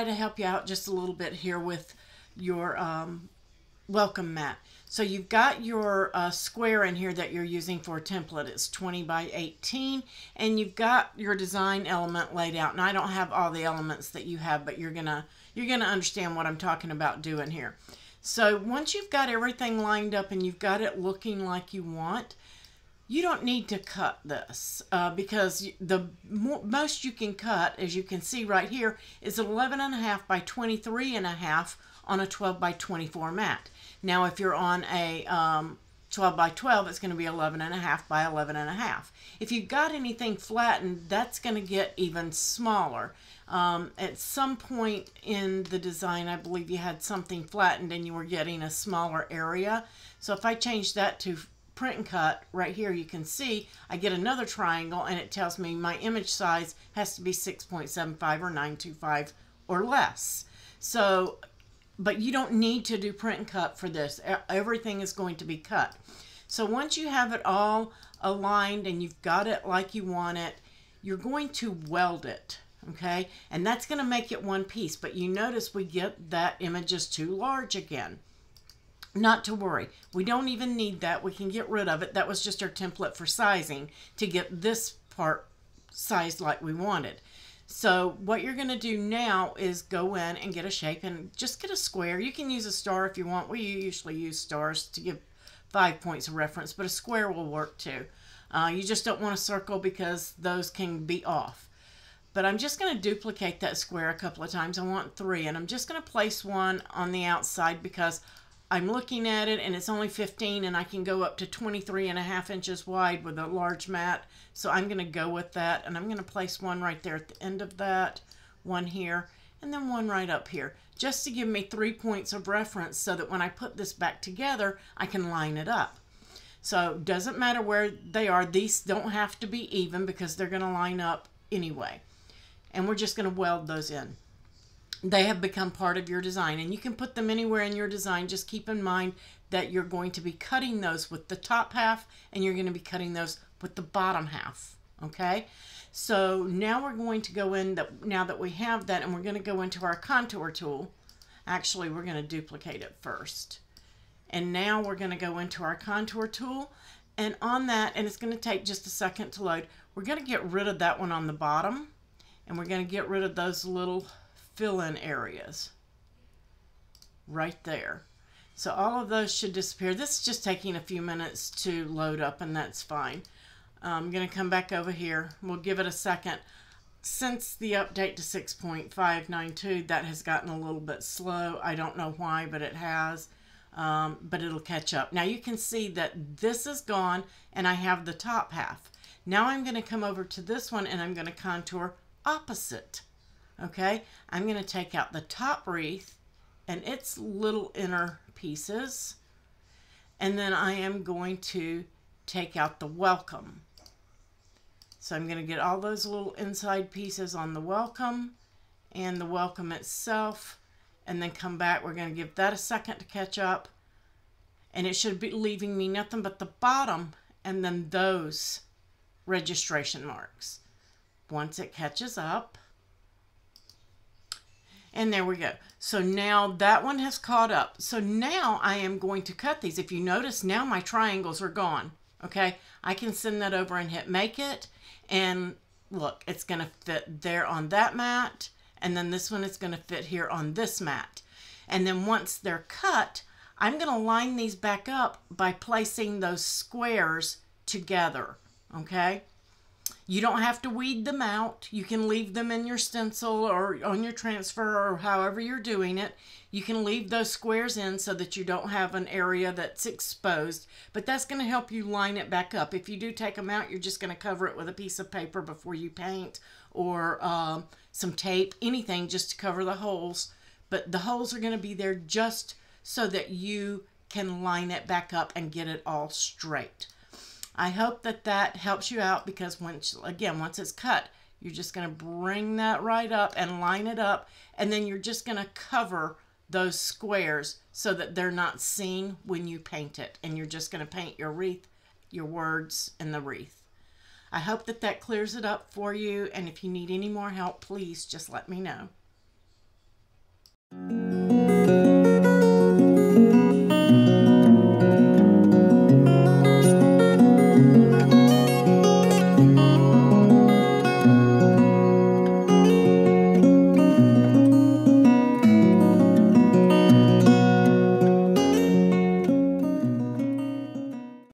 try to help you out just a little bit here with your welcome mat. So you've got your square in here that you're using for a template. It's 20 by 18, and you've got your design element laid out. And I don't have all the elements that you have, but you're gonna understand what I'm talking about doing here. So once you've got everything lined up and you've got it looking like you want, you don't need to cut this because the most you can cut, as you can see right here, is 11.5 by 23.5 on a 12 by 24 mat. Now if you're on a 12 by 12, it's going to be 11.5 by 11.5. If you've got anything flattened, that's going to get even smaller. At some point in the design, I believe you had something flattened and you were getting a smaller area. So if I change that to print and cut, right here you can see I get another triangle and it tells me my image size has to be 6.75 or 925 or less. So but you don't need to do print and cut for this. Everything is going to be cut. So once you have it all aligned and you've got it like you want it, you're going to weld it, okay? And that's going to make it one piece. But you notice we get that image is too large again. Not to worry. We don't even need that. We can get rid of it. That was just our template for sizing to get this part sized like we wanted. So what you're going to do now is go in and get a shape and just get a square. You can use a star if you want. We usually use stars to give 5 points of reference, but a square will work too. You just don't want a circle because those can be off. But I'm just going to duplicate that square a couple of times. I want 3, and I'm just going to place one on the outside because I'm looking at it and it's only 15 and I can go up to 23.5 inches wide with a large mat. So I'm going to go with that, and I'm going to place one right there at the end of that, one here, and then one right up here, just to give me 3 points of reference so that when I put this back together, I can line it up. So it doesn't matter where they are. These don't have to be even because they're going to line up anyway. And we're just going to weld those in. They have become part of your design, and you can put them anywhere in your design. Just keep in mind that you're going to be cutting those with the top half and you're going to be cutting those with the bottom half. Okay, so now we're going to go in, now that we have that, and we're going to go into our contour tool. Actually, we're going to duplicate it first. And now we're going to go into our contour tool, and on that, and it's going to take just a second to load, we're going to get rid of that one on the bottom, and we're going to get rid of those little fill-in areas right there. So all of those should disappear. This is just taking a few minutes to load up, and that's fine. I'm going to come back over here. We'll give it a second. Since the update to 6.592, that has gotten a little bit slow. I don't know why, but it has. But it'll catch up. Now you can see that this is gone, and I have the top half. Now I'm going to come over to this one, and I'm going to contour opposite. Okay, I'm going to take out the top wreath and its little inner pieces, and then I am going to take out the welcome. So I'm going to get all those little inside pieces on the welcome and the welcome itself, and then come back. We're going to give that a second to catch up, and it should be leaving me nothing but the bottom and then those registration marks. Once it catches up, and there we go. So now that one has caught up. So now I am going to cut these. If you notice, now my triangles are gone. Okay, I can send that over and hit make it, and look, it's going to fit there on that mat, and then this one is going to fit here on this mat. And then once they're cut, I'm going to line these back up by placing those squares together. Okay, you don't have to weed them out. You can leave them in your stencil or on your transfer or however you're doing it. You can leave those squares in so that you don't have an area that's exposed, but that's going to help you line it back up. If you do take them out, you're just going to cover it with a piece of paper before you paint, or some tape, anything just to cover the holes. But the holes are going to be there just so that you can line it back up and get it all straight. I hope that that helps you out, because once it's cut, you're just going to bring that right up and line it up, and then you're just going to cover those squares so that they're not seen when you paint it, and you're just going to paint your wreath, your words, and the wreath. I hope that that clears it up for you, and if you need any more help, please just let me know. you.